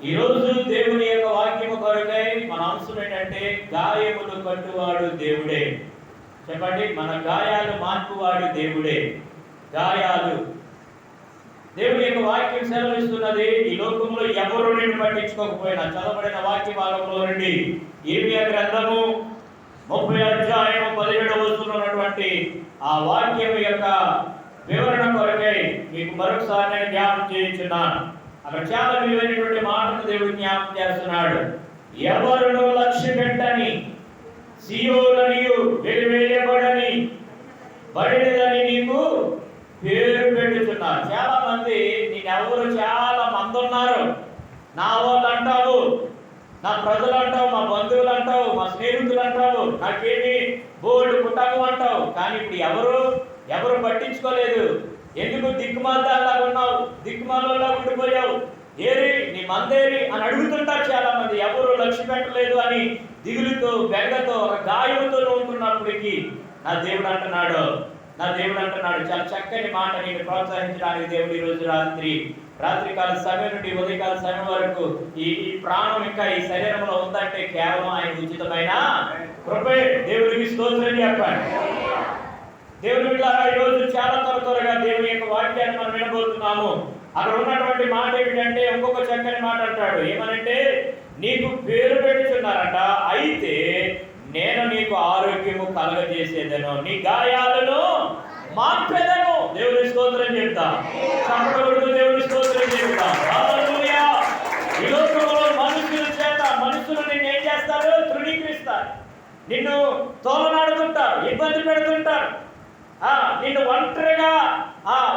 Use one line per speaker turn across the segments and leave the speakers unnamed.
ఈరోజు దేవుని యొక్క వాక్యము కొరకై మన అంశం ఏంటంటే గాయములు కట్టువాడు దేవుడే. చెప్పండి, మన గాయాలు మార్పువాడు దేవుడే. గాయాలు దేవుని యొక్క వాక్యం సెలవిస్తున్నది, ఈ లోకంలో ఎవరు నిన్ను పట్టించుకోకపోయినా చదవబడిన వాక్య భాగంలో నుండి ఇర్మియా గ్రంథము 30 అధ్యాయం 17వ వచనంలో ఉన్నటువంటి ఆ వాక్యం యొక్క వివరణ కొరకై మీకు మరొకసారి నేను జ్ఞాపకం చేయించున్నాను. అక్కడ చాలా విలువైనటువంటి మాటను దేవుడు జ్ఞాపకం చేస్తున్నాడు. ఎవరును లక్ష్య పెట్టని సియోననియు వెలివేయబడని బడిదని నీకు పేరు పెట్టుచున్నారు. చాలా మంది నేనెవరు, చాలా మంది ఉన్నారు, నా వాళ్ళు అంటావు, నా ప్రజలు అంటావు, మా బంధువులు అంటావు, మా స్నేహితులు అంటావు, నాకేమి బోర్డు కుటుంబం అంటావు. కానీ ఇప్పుడు ఎవరు పట్టించుకోలేదు. ఎందుకు దిక్కుమాలాగా ఉన్నావు, దిక్కుమాలలో ఉండిపోయావు, ఏరి నీ మందేరి అని అడుగుతుంటారు చాలా మంది. ఎవరు లక్ష్య పెట్టలేదు అని దిగులుతో బెంగతో ఒక గాయంతో ఉంటున్నప్పటికీ నా దేవుడు అంటున్నాడు చాలా చక్కని మాట నేను ప్రోత్సహించడానికి దేవుడు ఈరోజు రాత్రికాల సమయం నుండి ఉదయకాల సమయం వరకు ఈ ప్రాణం ఇంకా ఈ శరీరంలో ఉందంటే కేవలం ఆయన ఉచితమైన కృపే. దేవుడికి స్తోత్రం చెప్పండి. దేవుని బిడ్డలారా, ఈరోజు చాలా త్వరగా దేవుని యొక్క వాక్యాన్ని మనం వినబోతున్నాము. అక్కడ ఉన్నటువంటి మాట ఏమిటంటే, ఇంకొక చక్కని మాట అంటాడు. ఏమనంటే, నీకు పేరు పెట్టుచున్నారట, అయితే నేను నీకు ఆరోగ్యము కలగజేసేదను, నీ గాయాలను మార్పెదను. దేవుని స్తోత్రం చెప్తా, చప్పట్లు దేవుని స్తోత్రం చెప్తా. హల్లెలూయా. ఈ లోకంలో మనుషులు నిన్ను ఏం చేస్తారు? తృణీకరిస్తారు, నిన్ను తోలనాడుతుంటారు, ఇబ్బంది పెడుతుంటారు. నిన్ను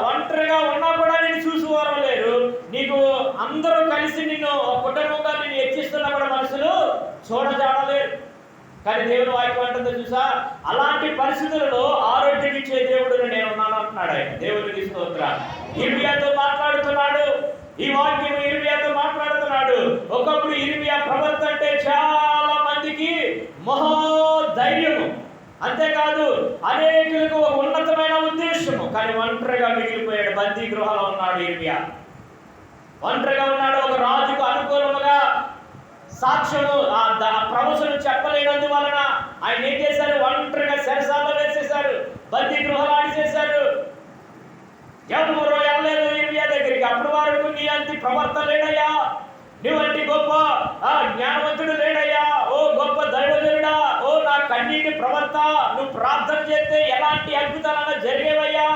ఒంటరిగా ఉన్నా కూడా నిన్ను చూసుకోవడం లేరు. నీకు అందరూ కలిసి నిన్ను కుటుంబంగా నిన్ను హెచ్చిస్తున్నా కూడా మనుషులు చూడజాడలేరు. కానీ దేవుని వాక్యం అంటుందో చూసా, అలాంటి పరిస్థితులలో ఆరోగ్యం ఇచ్చే దేవుడు నేను ఉన్నాను అంటున్నాడు ఆయన. దేవుడికి స్తోత్రం. ఇర్మియాతో మాట్లాడుతున్నాడు, ఈ వాక్యం ఇర్మియాతో మాట్లాడుతున్నాడు. ఒకప్పుడు ఇర్మియా ప్రవర్త అంటే చాలా మందికి మహోధైర్యము, అంతేకాదు అనేకులకు ఒక ఉన్నతమైన ఉద్దేశము. కానీ ఒంటరిగా మిగిలిపోయాడు. బందీ గృహంలో ఉన్నాడు ఇర్మియా, ఒంటరిగా ఉన్నాడు. ఒక రాజుకు అనుకూలంగా సాక్ష్యము ప్రవచనం చెప్పలేనందువలన ఆయన ఏం చేశారు? ఒంటరిగా శరసాల్లో వేసేశారు, బందీ గృహాలు ఆడిసేశారు. ఎవరు వెళ్ళలేదు ఇర్మియా దగ్గరికి. అప్పుడు వరకు నీ అంత ప్రవర్తన లేడయ్యా, నువ్వంటి గొప్ప జ్ఞానవంతుడు లేడయ్యా, ఓ గొప్ప దైవజనుడా, ఓ నా కన్నీటి ప్రవర్త, నువ్వు ప్రార్థన చేస్తే ఎలాంటి అద్భుతాలన్నా జరిగేవయ్యా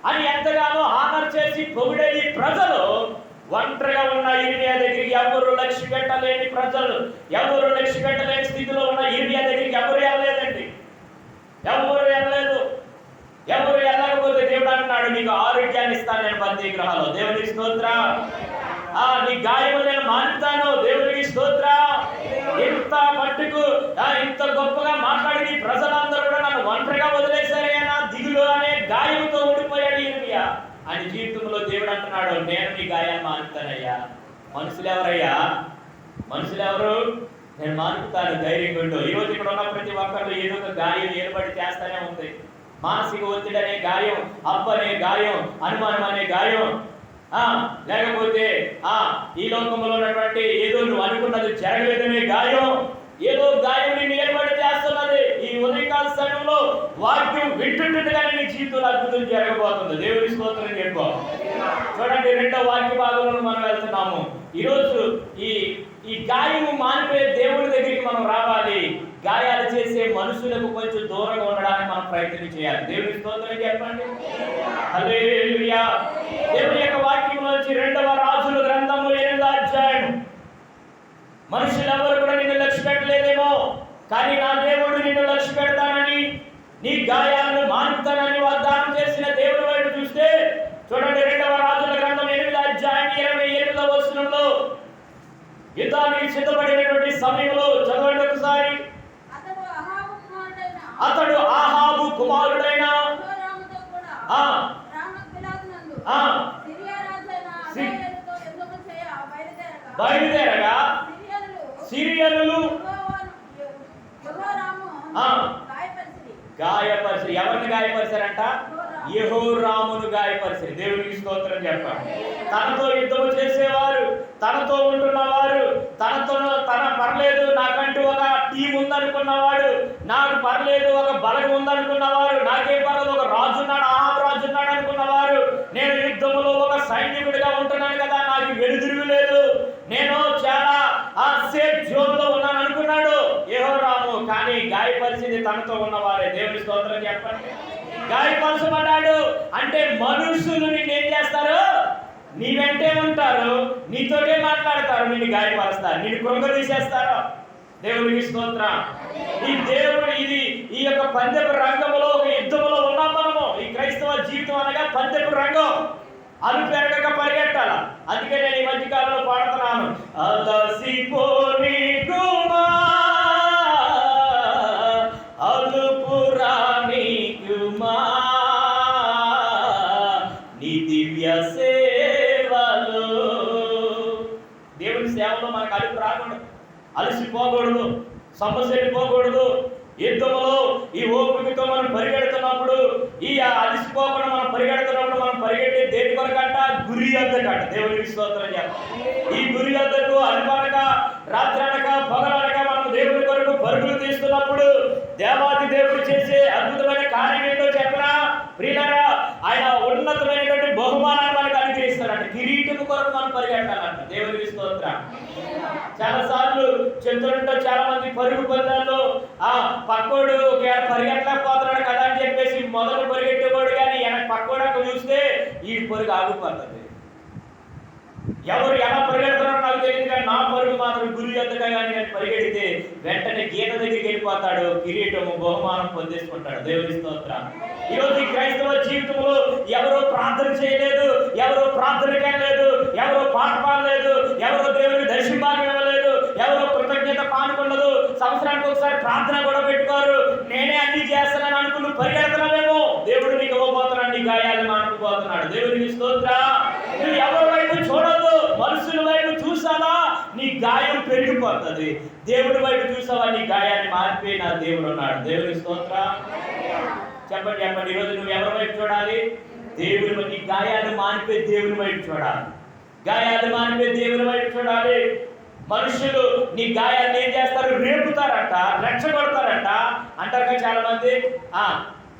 అని ఎంతగానో ఆనర్ చేసి పొగిడేది ప్రజలు. ఒంటరిగా ఉన్న ఇర్మియా దగ్గరికి ఎవరు లక్ష్య పెట్టలేని ప్రజలు, ఎవరు లక్ష్య పెట్టలేని స్థితిలో ఉన్న ఇర్మియా దగ్గరికి ఎవరు వెళ్ళలేదండి, ఎవరు వెళ్ళలేదు. ఎవరు వెళ్ళకపోతే దేవుడు అంటున్నాడు, నీకు ఆరోగ్యాన్ని ఇస్తాను నేను బందీ గృహాల్లో. దేవునికి స్తోత్రం. నీ గాయము నేను మానుతాను. దేవునికి స్తోత్రం. ఇంత మట్టుకు ఇంత గొప్పగా మాట్లాడి ప్రజలందరూ కూడా నన్ను ఒంటరిగా వదిలేశారైనా దిగులు అనే గాయముతో ఉండిపోయాడు ఇర్మియా. ఆయన జీవితంలో దేవుడు అంటున్నాడు, నేను నీ గాయాన్ని మానుతానయ్యా. మనుషులు ఎవరయ్యా? మనుషులు ఎవరు? నేను మానుతాను, ధైర్యంగా ఉండు. ఈరోజు ఇక్కడ ఉన్న ప్రతి ఒక్కరు ఏదో ఒక గాయం ఏర్పడి చేస్తానే ఉంది. మానసిక ఒత్తిడి అనే గాయం, అప్పు అనే గాయం, అనుమానం అనే గాయం, లేకపోతే ఈ లోకంలో ఉన్నటువంటి ఏదో నువ్వు అనుకున్నది జరగలేదనే గాయం, ఏదో గాయం నిన్ను ఏర్పాటు చేస్తున్నది. ఈ ఉదయకాల సమయంలో వాక్యం వింటుండగానే నీ జీవితంలో అద్భుతం జరగబోతుంది. దేవుని స్తోత్రం చెప్పు. చూడండి, 2వ వాక్య భాగంలో మనం వెళ్తున్నాము. ఈరోజు ఈ గాయము మానిపోయే దేవుడి దగ్గరికి మనం రావాలి. గాయాలు చేసే మనుషులకు కొంచెం దూరంగా ఉండడానికి మనం ప్రయత్నం చేయాలి. దేవుని స్తోత్రం చెప్పండి. హల్లెలూయా. దేవుని యొక్క వాక్యంలోంచి 2వ రాజుల గ్రంథము 8వ అధ్యాయం. మనుషులు ఎవరు కూడా నిన్ను లక్ష్య పెట్టలేదేమో, కానీ నా దేవుడు నిన్ను లక్ష్య పెడతానని, నీ గాయాలను మానుతానని వాగ్దానం చేసిన దేవుడి వైపు చూస్తే చూడండి, 2వ రాజుల గ్రంథం 8వ అధ్యాయం 28వ వచనంలో, యుద్ధానికి సిద్ధపడినటువంటి సమయంలో చదవండి ఒకసారి. అతడు ఆహాబు కుమారుడైన బయలుదేరగా సిరియనులు గాయపరిచి ఎవరిని గాయపరిచారంట? యెహోరామును గాయపరిచారు. దేవునికి స్తోత్రం చెప్పండి. తనతో యుద్ధం చేసేవారు, తనతో ఉంటున్నవారు తన పర్లేదు నాకంటూ ఒక టీం ఉందనుకున్నవాడు, నాకు పర్లేదు ఒక బలగం ఉందనుకున్నవారు, నాకేం పర్లేదు ఒక రాజున్నాడు, రాజు ఉన్నాడు అనుకున్నవారు, నేను యుద్ధంలో ఒక సైనికుడిగా ఉంటున్నాను కదా, నాకు వెలుతురు లేదు, నేను చాలా సేఫ్ జోన్ లో ఉన్నాను అనుకున్నాడు యెహోరాము. కానీ గాయపరిచింది తనతో ఉన్నవారే. దేవుని స్తోత్రం చెప్పండి. గాయపరచబడ్డాడు అంటే మనుషులు నిన్నేం చేస్తారు? నీ వెంటే ఉంటారు, నీతోటే మాట్లాడతారు, నిన్ను గాయపరుస్తారు, నిన్ను కృంగదీసేస్తారు. దేవునికి స్తోత్రం. ఈ యొక్క పందెపు రంగంలో ఒక యుద్ధంలో ఉన్నాం మనము. ఈ క్రైస్తవ జీవితం అనగా పందెపు రంగం. అలు పెరగక పరిగెట్టాల. అందుకే నేను ఈ మధ్య కాలంలో పాడుతున్నాను, అలసిపోని కుమా అలుపురాని కుమా నీ దివ్య సేవలో. దేవుని సేవలో మనకు అలుపు రాకూడదు, అలసిపోకూడదు, సమస్యపోకూడదు. యుద్ధంలో ఈ ఓపికతో మనం పరిగెడుతున్నప్పుడు, ఈ అలసిపోకుండా మనం పరిగెడుతున్నప్పుడు మనం పరిగెట్టి దేని కొరకంట? గురి వద్దకంట. దేవునికి స్తోత్రం చెప్పాలి. ఈ గురి వద్దకు అనుకోనక రాత్రనక పగలనక మనం దేవుని కొరకు పరుగులు తీస్తున్నప్పుడు దేవాది దేవుడు చేసే అద్భుతమైన కార్యం ఏంటో చెప్పరా ప్రియులారా? ఆయన ఉన్నతమైనటువంటి బహుమానాన్ని మనకు అనుగ్రహిస్తారంట. కిరీటం కొరకు మనం పరిగెట్టాలంట. దేవునికి స్తోత్రం. చాలా సార్లు చెప్తుంటా, చాలా మంది పరుగు పందాల్లో పక్కోడు పరిగెట్టలేకపోతున్నాడు కదా అని చెప్పేసి మొదలు పరిగెట్టేవాడు, కానీ పక్కోడు చూస్తే ఈ పరుగు ఆగిపోతుంది. ఎవరు ఎలా పరిగెడతారో నాకు తెలియదు, కానీ నా పరుగు మాత్రం గురి వద్దగా కానీ నేను పరిగెడితే వెంటనే గీత దగ్గరికి వెళ్ళిపోతాడు, కిరీటము బహుమానం పొందేసుకుంటాడు. దేవుని స్తోత్రం. ఈరోజు ఈ క్రైస్తవ జీవితంలో ఎవరో ప్రార్థన చేయలేదు, ఎవరో ప్రార్థనకి వెళ్ళలేదు, ఎవరో పాట పాడలేదు, ఎవరో దేవుని దర్శింపాకి ఇవ్వలేదు, ఎవరో కృతజ్ఞత పానుకున్నదు, సంవత్సరానికి ఒకసారి ప్రార్థన కూడా పెట్టుకోరు, నేనే అన్ని చేస్తున్నాను అనుకుని పరిగెడుతున్నావేమో. దేవుడు నీకు ఇవ్వబోతున్నాడు, నీ గాయాలను మానుకుపోతున్నాడు. దేవునికి స్తోత్రం. నువ్వు ఎవరి వైపు చూడదు, మనుషుల వైపు చూసావా నీ గాయం పెరిగిపోతుంది. దేవుడి వైపు చూసావా నీ గాయాన్ని మారిపోయి నా దేవుడు ఉన్నాడు. దేవుని స్తోత్రం. చెప్పండి చెప్పండి, ఈరోజు నువ్వు ఎవరి వైపు చూడాలి? దేవుని. నీ గాయాలు మానిపోయి దేవుని వైపు చూడాలి. గాయాలు మానిపోయి దేవుని వైపు చూడాలి. మనుషులు నీ గాయాన్ని ఏం చేస్తారు? రేపుతారంట, రెచ్చగొడతారంట. అంటారు కదా చాలా మంది,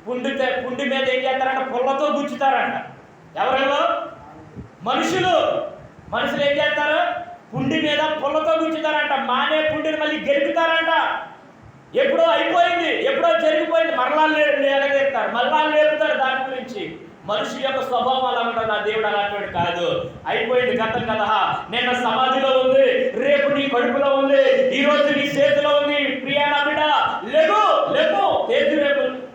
పుండి మీద ఏం చేస్తారంట? పుల్లతో గుచ్చుతారంట. ఎవరెవరో మనుషులు ఏం చేస్తారు? పుండి మీద పుల్లతో గుచ్చుతారంట. మానే పుండిని మళ్ళీ గెలుపుతారంట. ఎప్పుడో అయిపోయింది, ఎప్పుడో జరిగిపోయింది, మరలా లేగదెత్తారు, మరలా లేపుతారు. దాని గురించి మనిషి యొక్క స్వభావం అలా ఉంటుంది. నా దేవుడు అలాంటి కాదు. అయిపోయింది, గతం కదా, నిన్న సమాధిలో ఉంది, రేపు నీ కడుపులో ఉంది, ఈ రోజు నీ చేతిలో ఉంది. ప్రియా నా బిడ్డ, లేవు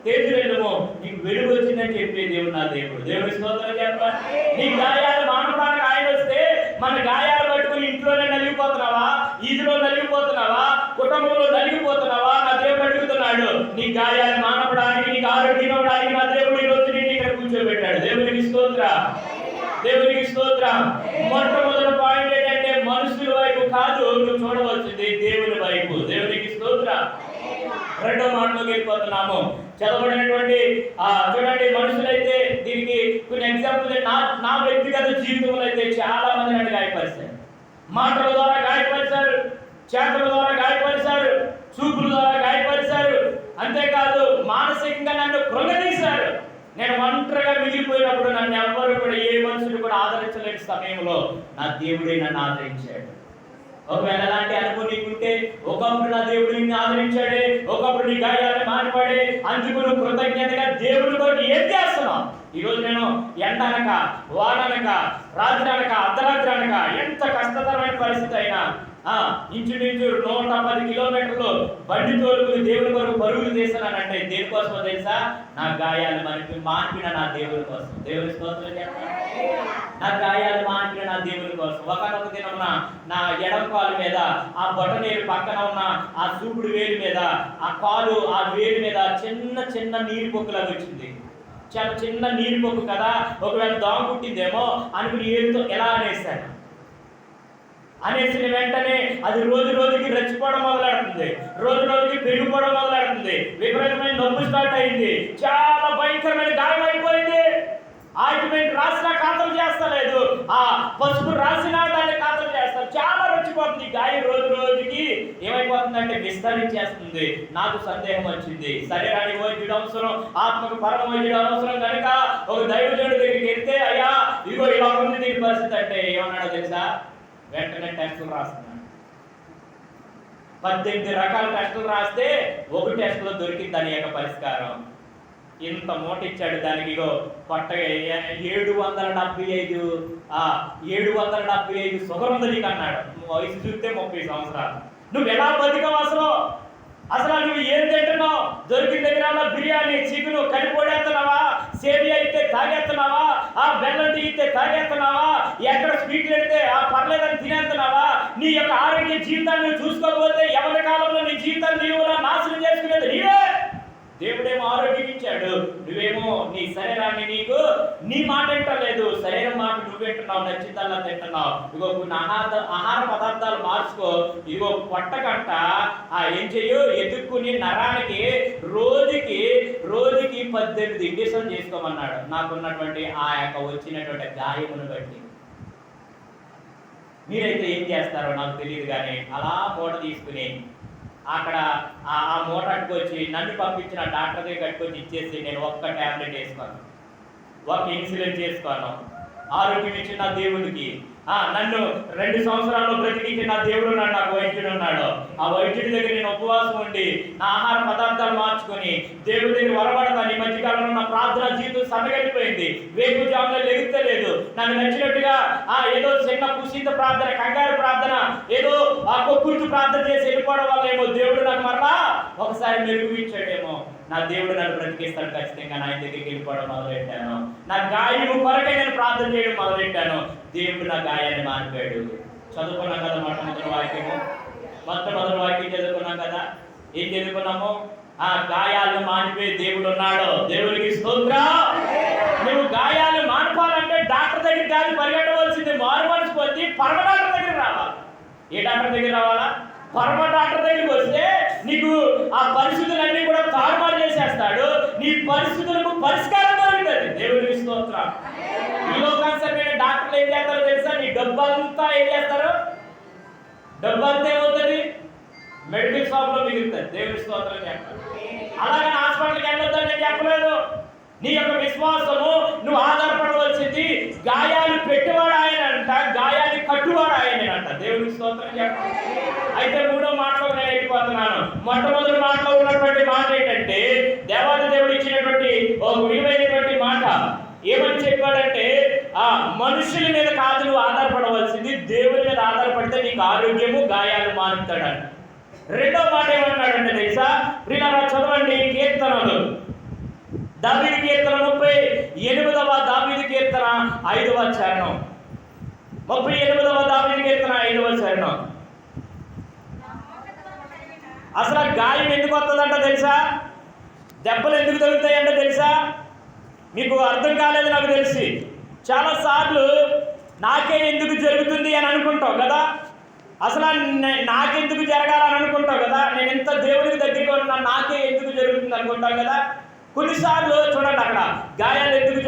తేజురేమో నీకు వెలుగు వచ్చిందని చెప్పే దేవుడు నా దేవుడు. దేవుడి స్తోత్రం చెప్పాలి. నీ గాయాలు మానడానికి ఆయన వస్తే మన గాయాలు పట్టుకుని ఇంట్లోనే నలిగిపోతున్నావా, ఈదిలో నలిగిపోతున్నావా, కుటుంబంలో నలిగిపోతున్నావా? నా దేవుడు అడుగుతున్నాడు, నీ గాయాలు మానపడానికి, నీకు ఆరోగ్యం ఇవ్వడానికి నా దేవుడు ఈ రోజు నేను ఇక్కడ కూర్చోబెట్టాడు. దేవునికి స్తోత్రం. దేవునికి స్తోత్రం. మొట్టమొదటి పాయింట్ ఏంటంటే మనుషుల వైపు కాదు నువ్వు చూడవలసింది దేవుని వైపు. దేవునికి స్తోత్రం. రెండో మాటలోకి వెళ్ళిపోతున్నాము. చదవబడినటువంటి చూడండి, మనుషులైతే దీనికి కొన్ని ఎగ్జాంపుల్. నా వ్యక్తిగత జీవితంలో అయితే చాలా మంది నన్ను గాయపరిచారు. మాటల ద్వారా గాయపరిచారు, చేతుల ద్వారా గాయపరిచారు, చూపుల ద్వారా గాయపరిచారు. అంతేకాదు మానసికంగా నన్ను కృంగదీశారు. నేను ఒంటరిగా మిగిలిపోయినప్పుడు నన్ను ఎవ్వరు కూడా, ఏ మనుషులు కూడా ఆదరించలేని సమయంలో నా దేవుడే నన్ను ఆదరించాడు. ఒకవేళ అలాంటి అనుభవం నీకుంటే, ఒకప్పుడు నా దేవుడు నిన్ను ఆదరించాడే, ఒకప్పుడు నీ గాయాన్ని మానిపాడే, అందుకు నువ్వు కృతజ్ఞతగా దేవుడి కొరకు ఏం చేస్తున్నావు? ఈరోజు నేను ఎండనక, వాననక, రాత్రి అనక, అర్ధరాత్రి అనక, ఎంత కష్టతరమైన పరిస్థితి అయినా ఇంచుమించు 110 కిలోమీటర్లు బండి తోలుకుని దేవుని కొరకు పరుగులు చేశానంటే దేనికోసమో తెలుసా? నా గాయాలు మాన్పిన నా దేవుని కోసం. దేవుని స్తోత్రం చెప్పండి. నా గాయాలు మాన్పిన నా దేవుని కోసం. ఒకనొక దినమున నా ఎడమ కాలు మీద, ఆ బొటనేరు పక్కన ఉన్న ఆ చూపుడు వేలు మీద, ఆ వేలు మీద చిన్న నీరు పొక్కులాగా వచ్చింది. చాలా చిన్న నీరు పొక్కు కదా, ఒకవేళ దోమ పుట్టిందేమో అనుకుని ఏరుతో ఎలా అనేసాను. అనేసిన వెంటనే అది రోజు రోజుకి రెచ్చిపోవడం మొదలెడుతుంది, రోజు రోజుకి పెరిగిపోవడం మొదలెడుతుంది. విపరీతమైన నొప్పి స్టార్ట్ అయింది, చాలా భయంకరమైన గాయం అయిపోయింది. ఆయింట్మెంట్ రాసినా ఖాతరు చేస్తలేదు, ఆ పసుపు రాసినా దాన్ని ఖాతరు చేస్తారు. చాలా రెచ్చిపోతుంది. గాయం రోజు రోజుకి ఏమైపోతుందంటే విస్తరించేస్తుంది. నాకు సందేహం వచ్చింది, శరీరానికి వైద్యుడు అవసరం, ఆత్మకు పరమ వైద్యుడు అవసరం కనుక ఒక దైవజనుడి దగ్గరికి వెళ్తే, అయ్యా ఇదిగో ఇలా ఉంది దీని పరిస్థితి అంటే ఏమన్నాడో తెలుసా? వెంటనే టెస్టులు రాస్తున్నాడు. 18 రకాల టెస్టులు రాస్తే ఒక టెస్టులో దొరికింది దాని యొక్క పరిష్కారం. ఇంత మూట ఇచ్చాడు దానికి. ఇగో కొట్టగా 775 షుగర్ ఉంది నీకు అన్నాడు. వయసు చూస్తే 30 సంవత్సరాలు. నువ్వు ఎలా బతికవు అసలు నువ్వు ఏం తింటున్నావు? దొరికిన దగ్గర బిర్యానీ, చికెన్ కలిపొడేస్తున్నావా? సేమియా ఇస్తే తాగేస్తున్నావా? బెల్లం టీ ఇస్తే తాగేస్తున్నావా? ఎక్కడ స్వీట్లు పెడితే పర్లేదని తినేస్తున్నావా? నీ యొక్క ఆరోగ్య జీవితాన్ని నువ్వు చూసుకోకపోతే ఎవరి కాలంలో నీ జీవితాన్ని నీవు నాశనం చేసుకునేది నీవే. దేవుడేమో ఆరోగ్యం ఇచ్చాడు, నువ్వేమో నీ శరీరాన్ని నీ మాట వింటలేదు. శరీరం మాట నువ్వు వింటున్నావు, నచ్చిందల్లా తింటున్నావు. ఇగో కొన్ని ఆహార పదార్థాలు మార్చుకో. ఇదిగో పొట్టకంట ఏం చెయ్యు, ఎదుక్కుని నరానికి రోజుకి 18 ఇంజక్షన్ చేసుకోమన్నాడు. నాకున్నటువంటి ఆ యొక్క వచ్చినటువంటి గాయమును బట్టి. మీరైతే ఏం చేస్తారో నాకు తెలియదు, కానీ అలా మూట తీసుకుని అక్కడ ఆ మూట అట్టుకొచ్చి నన్ను పంపించిన డాక్టర్ దగ్గర కట్టుకొచ్చి ఇచ్చేసి నేను ఒక్క ట్యాబ్లెట్ వేసుకోను, ఒక ఇన్సులిన్ చేసుకోను. ఆరోగ్యం ఇచ్చిన దేవుడికి నన్ను 2 సంవత్సరాల్లో బ్రతికించిన దేవుడు ఉన్నాడు, నాకు వైద్యుడు ఉన్నాడు. ఆ వైద్యుడి దగ్గర నేను ఉపవాసం ఉండి నా ఆహార పదార్థాలు మార్చుకొని దేవుడి దగ్గర వరబడతాను. ఈ మధ్యకాలంలో నా ప్రార్థన జీవితం సన్నగలిపోయింది. వేపు జాములో లెగుతలేదు. నాకు నచ్చినట్టుగా ఏదో చిన్న కుషిత ప్రార్థన, కంగారు ప్రార్థన, ఏదో కొక్కుర్చు ప్రార్థన చేసి వెళ్ళిపోవడం వల్ల ఏమో దేవుడు నాకు మరలా ఒకసారి మెరుగు ఇచ్చాడేమో. నా దేవుడు నన్ను బ్రతికిస్తాడు ఖచ్చితంగా. నా దగ్గరికి వెళ్ళిపోవడం మొదలెట్టాను. నా గాయము కొరకే నేను ప్రార్థన చేయడం మొదలెట్టాను. దేవుడు నా గాయాన్ని మానిపోయాడు. చదువుకున్నాం కదా మొట్టమొదటి వాక్యం చదువుకున్నాం కదా. ఏం చదువుకున్నాము? గాయాలను మానిపోయి దేవుడు ఉన్నాడు. దేవుడికి స్తోత్రం. నువ్వు గాయాలు మానిపాలంటే డాక్టర్ దగ్గర కాదు పరిగెట్టవలసింది, మారు మనసు పొంది పరమ డాక్టర్ దగ్గర రావాలి. ఏ డాక్టర్ దగ్గర రావాలా? పరమ డాక్టర్ దగ్గరికి వస్తే నీకు ఆ పరిస్థితులన్నీ కూడా తారుమారు చేసేస్తాడు. నీ పరిస్థితులకు పరిష్కారం దొరుకుతుంది. దేవుడికి స్తోత్రం. ఈ లోకానుసరమైన డాక్టర్లు ఏం చేస్తారో తెలుసా? నీ డబ్బంతా ఏం చేస్తారు? డబ్బంతా ఏమవుతుంది? మెడికల్ షాప్ లో మిగులుతుంది. దేవుడి స్తోత్రం చెప్పాలి. అలాగని హాస్పిటల్కి వెళ్ళొద్దని నేను చెప్పలేదు. నీ యొక్క విశ్వాసము నువ్వు ఆధారపడవలసింది గాయాలు పెట్టేవాడు ఆయన అంట, గాయాలు కట్టువాడు ఆయనంట. దేవుడికి స్తోత్రం చెప్పాలి. అయితే 3వ మాటలో నేను వెళ్ళిపోతున్నాను. మొట్టమొదటి మాటలో ఉన్నటువంటి మాట ఏంటంటే, దేవాది దేవుడు ఇచ్చినటువంటి ఒక విలువైనటువంటి మాట. ఏమని చెప్పాడంటే, మనుషుల మీద కాదు నువ్వు ఆధారపడవలసింది, దేవుడి మీద ఆధారపడితే నీకు ఆరోగ్యము, గాయాలు మానుతాడంట. 2వ మాట ఏమంటాడంటే తెలుసా? ప్రియులారా చదవండి కీర్తనలు. దావీదు కీర్తన 38వ దావీదు కీర్తన 5వ చరణం. 38వ దావీదు కీర్తన 5వ చరణం. అసలు గాయం ఎందుకు వస్తుందంట తెలుసా? దెబ్బలు ఎందుకు తగులుతాయంటే తెలుసా? మీకు అర్థం కాలేదు నాకు తెలిసి. చాలాసార్లు నాకే ఎందుకు జరుగుతుంది అని అనుకుంటావు కదా. అసలు నాకెందుకు జరగాలని అనుకుంటావు కదా. నేను ఎంత దేవుడికి దగ్గరగా ఉన్నా నాకే ఎందుకు జరుగుతుంది అనుకుంటావు కదా. కొన్నిసార్లు చూడండి, అక్కడ గాయాలు ఎందుకు